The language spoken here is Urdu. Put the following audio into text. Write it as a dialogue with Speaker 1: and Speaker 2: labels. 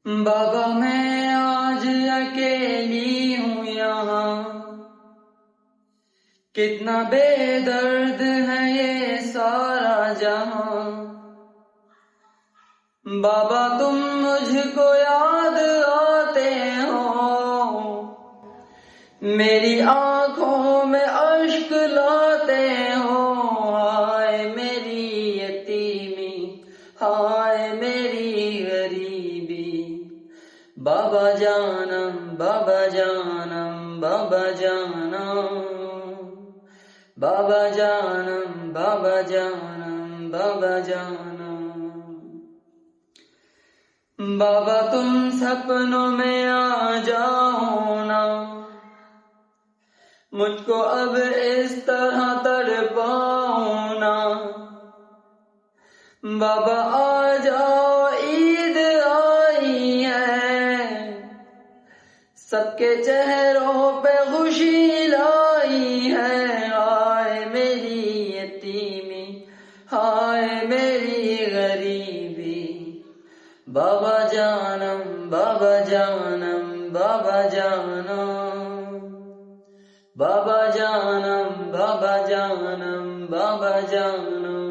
Speaker 1: بابا میں آج اکیلی ہوں یہاں، کتنا بے درد ہے یہ سارا جہاں۔ بابا تم مجھ کو یاد آتے ہو، میری آنکھوں میں اشک لاتے ہو۔ ہائے میری یتیمی، ہائے میری غریبی، بابا جانم بابا جانم بابا جانم، بابا جانم بابا جانم بابا جانم۔ بابا تم سپنوں میں آ جاؤ نا، مجھ کو اب اس طرح تڑپاؤ نا۔ بابا آ جاؤ عید آئی ہے، سب کے چہروں پہ خوشی لائی ہے۔ ہائے میری یتیمی، ہائے میری غریبی، بابا جانم بابا جانم بابا جانم، بابا جانم بابا جانم بابا جانم۔